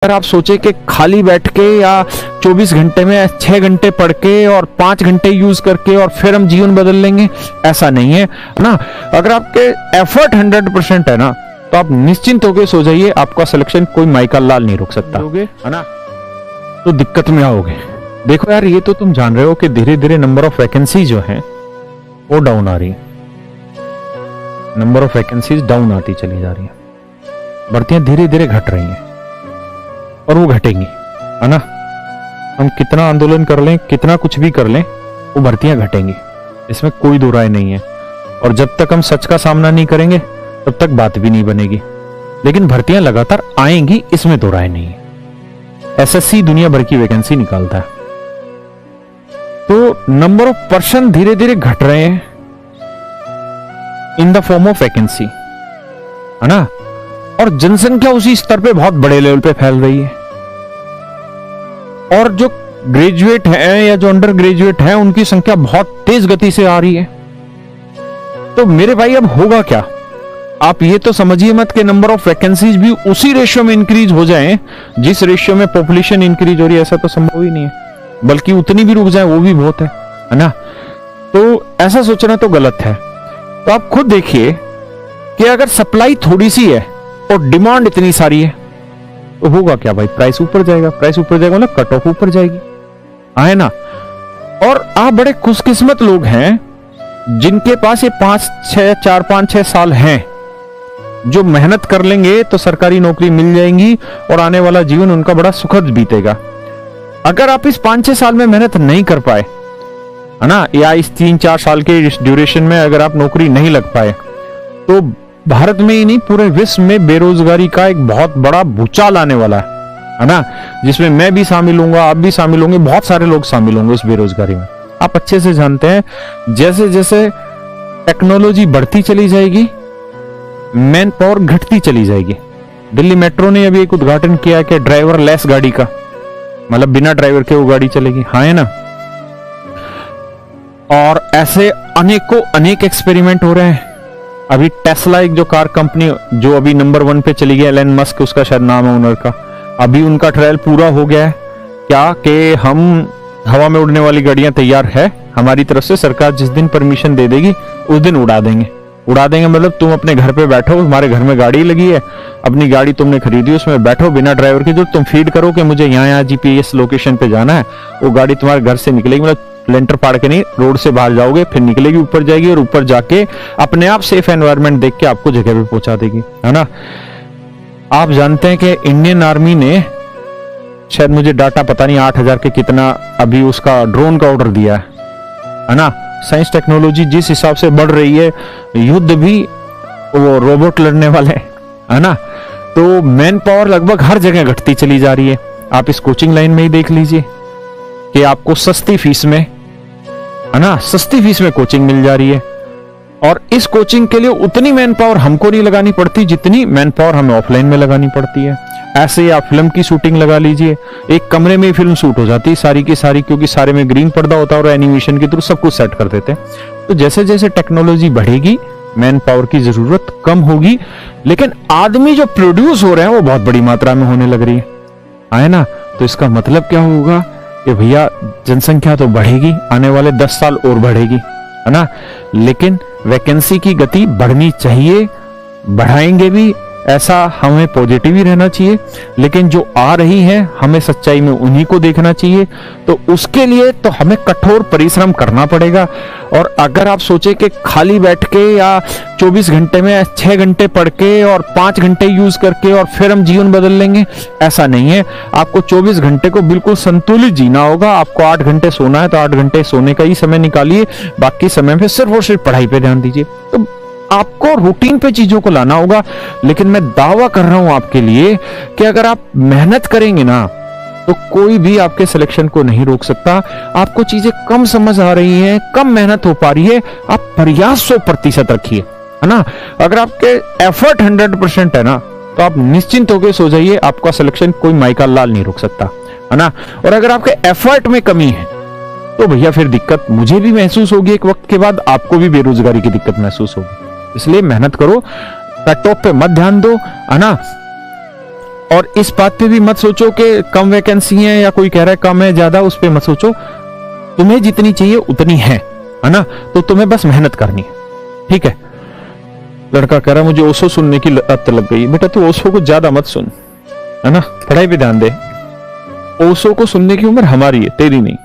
अगर आप सोचे कि खाली बैठ के या 24 घंटे में 6 घंटे पढ़ के और 5 घंटे यूज करके और फिर हम जीवन बदल लेंगे, ऐसा नहीं है ना। अगर आपके एफर्ट 100% है ना, तो आप निश्चिंत होकर सो जाइए, आपका सिलेक्शन कोई माइका लाल नहीं रोक सकता, है ना। तो दिक्कत में आओगे। देखो यार, ये तो तुम जान रहे हो कि धीरे धीरे नंबर ऑफ वैकेंसी जो है वो डाउन आ रही है, नंबर ऑफ वैकेंसीज डाउन आती चली जा रही है, भर्तियां धीरे धीरे घट रही हैं और वो घटेंगी, है ना। हम कितना आंदोलन कर लें, कितना कुछ भी कर लें, वो भर्तियां घटेंगी, इसमें कोई दो राय नहीं है। और जब तक हम सच का सामना नहीं करेंगे तब तक बात भी नहीं बनेगी। लेकिन भर्तियां लगातार आएंगी, इसमें दो राय नहीं है। एसएससी दुनिया भर की वैकेंसी निकालता है, तो नंबर ऑफ पर्सन धीरे धीरे घट रहे हैं in the form of vacancy, है ना। और जनसंख्या उसी स्तर पे बहुत बड़े लेवल पे फैल रही है, और जो ग्रेजुएट हैं या जो अंडर ग्रेजुएट हैं उनकी संख्या बहुत तेज गति से आ रही है। तो मेरे भाई अब होगा क्या? आप ये तो समझिए मत कि नंबर ऑफ वैकेंसीज भी उसी रेशियो में इंक्रीज हो जाएं जिस रेशियो में पॉपुलेशन इंक्रीज हो रही है, ऐसा तो संभव ही नहीं है। बल्कि उतनी भी रुक जाए वो भी बहुत है ना। तो ऐसा सोचना तो गलत है। तो आप खुद देखिए कि अगर सप्लाई थोड़ी सी है और डिमांड इतनी सारी है तो होगा क्या भाई? प्राइस ऊपर जाएगा, प्राइस ऊपर जाएगा मतलब कट ऑफ ऊपर जाएगी, है ना। और आप बड़े खुशकिस्मत लोग हैं जिनके पास ये 4-5-6 साल हैं, जो मेहनत कर लेंगे तो सरकारी नौकरी मिल जाएंगी और आने वाला जीवन उनका बड़ा सुखद बीतेगा। अगर आप इस 5-6 साल में मेहनत नहीं कर पाए, है ना, या इस 3-4 साल के इस ड्यूरेशन में अगर आप नौकरी नहीं लग पाए, तो भारत में ही नहीं पूरे विश्व में बेरोजगारी का एक बहुत बड़ा भूचाल आने वाला है ना। जिसमें मैं भी शामिल होऊंगा, आप भी शामिल होंगे, बहुत सारे लोग शामिल होंगे उस बेरोजगारी में। आप अच्छे से जानते हैं जैसे जैसे टेक्नोलॉजी बढ़ती चली जाएगी, मैन पावर घटती चली जाएगी। दिल्ली मेट्रो ने अभी एक उद्घाटन किया कि ड्राइवर लेस गाड़ी का, मतलब बिना ड्राइवर के वो गाड़ी चलेगी, हाँ है ना। और ऐसे अनेकों अनेक एक्सपेरिमेंट हो रहे हैं। अभी टेस्ला एक जो कार कंपनी जो अभी नंबर 1 पे चली गई, एलन मस्क उसका शायद नाम है ओनर का, अभी उनका ट्रायल पूरा हो गया है क्या कि हम हवा में उड़ने वाली गाड़ियां तैयार है हमारी तरफ से, सरकार जिस दिन परमिशन दे देगी उस दिन उड़ा देंगे। उड़ा देंगे मतलब तुम अपने घर पे बैठो, तुम्हारे घर में गाड़ी लगी है, अपनी गाड़ी तुमने खरीदी, उसमें बैठो बिना ड्राइवर के, जो तुम फीड करो कि मुझे यहाँ जीपीएस लोकेशन पे जाना है, वो गाड़ी तुम्हारे घर से निकलेगी, मतलब लेंटर पाड़ के नहीं, रोड से बाहर जाओगे, फिर निकलेगी, ऊपर जाएगी और ऊपर जाके अपने आप सेफ एनवायरनमेंट देख के आपको जगह पे पहुंचा देगी, है ना। आप जानते हैं कि इंडियन आर्मी ने शायद, मुझे डाटा पता नहीं 8,000 के कितना अभी उसका ड्रोन का ऑर्डर दिया है ना। साइंस टेक्नोलॉजी जिस हिसाब से बढ़ रही है, युद्ध भी वो रोबोट लड़ने वाले, है ना। तो मैन पावर लगभग हर जगह घटती चली जा रही है। आप इस कोचिंग लाइन में ही देख लीजिए कि आपको सस्ती फीस में, है ना, सस्ती फीस में कोचिंग मिल जा रही है। और इस कोचिंग के लिए उतनी मैन पावर हमको नहीं लगानी पड़ती जितनी मैन पावर हमें ऑफलाइन में लगानी पड़ती है। ऐसे ही आप फिल्म की शूटिंग लगा लीजिए, एक कमरे में ही फिल्म शूट हो जाती है सारी की सारी, क्योंकि सारे में ग्रीन पर्दा होता है और एनिमेशन के थ्रू सब कुछ सेट कर देते हैं। तो जैसे जैसे टेक्नोलॉजी बढ़ेगी मैन पावर की जरूरत कम होगी, लेकिन आदमी जो प्रोड्यूस हो रहे हैं वो बहुत बड़ी मात्रा में होने लग रही है ना। तो इसका मतलब क्या होगा कि भैया जनसंख्या तो बढ़ेगी, आने वाले 10 साल और बढ़ेगी, है ना। लेकिन वैकेंसी की गति बढ़नी चाहिए, बढ़ाएंगे भी, ऐसा हमें पॉजिटिव ही रहना चाहिए। लेकिन जो आ रही है हमें सच्चाई में उन्हीं को देखना चाहिए। तो उसके लिए तो हमें कठोर परिश्रम करना पड़ेगा। और अगर आप सोचे कि खाली बैठ के या 24 घंटे में 6 घंटे पढ़ के और 5 घंटे यूज करके और फिर हम जीवन बदल लेंगे, ऐसा नहीं है। आपको 24 घंटे को बिल्कुल संतुलित जीना होगा। आपको 8 घंटे सोना है तो 8 घंटे सोने का ही समय निकालिए, बाकी समय पे सिर्फ और सिर्फ पढ़ाई पे ध्यान दीजिए। तो आपको रूटीन पे चीजों को लाना होगा। लेकिन मैं दावा कर रहा हूं आपके लिए कि अगर आप मेहनत करेंगे ना, तो कोई भी आपके सिलेक्शन को नहीं रोक सकता। आपको चीजें कम समझ आ रही हैं, कम मेहनत हो पा रही है, आप प्रयास 100% रखिए, है ना। अगर आपके एफर्ट 100% है ना, तो आप निश्चिंत होकर सो जाइए, आपका सिलेक्शन कोई माइका लाल नहीं रोक सकता, है ना। और अगर आपके एफर्ट में कमी है तो भैया फिर दिक्कत मुझे भी महसूस होगी, एक वक्त के बाद आपको भी बेरोजगारी की दिक्कत महसूस होगी। इसलिए मेहनत करो, कट ऑफ पे मत ध्यान दो, है ना। और इस बात पे भी मत सोचो कि कम वैकेंसी है या कोई कह रहा है कम है ज्यादा, उस पे मत सोचो। तुम्हें जितनी चाहिए उतनी है ना, तो तुम्हें बस मेहनत करनी है, ठीक है। लड़का कह रहा मुझे ओशो सुनने की लत लग गई। बेटा तू ओशो को ज्यादा मत सुन, है ना, पढ़ाई पे ध्यान दे। ओशो को सुनने की उम्र हमारी है, तेरी नहीं।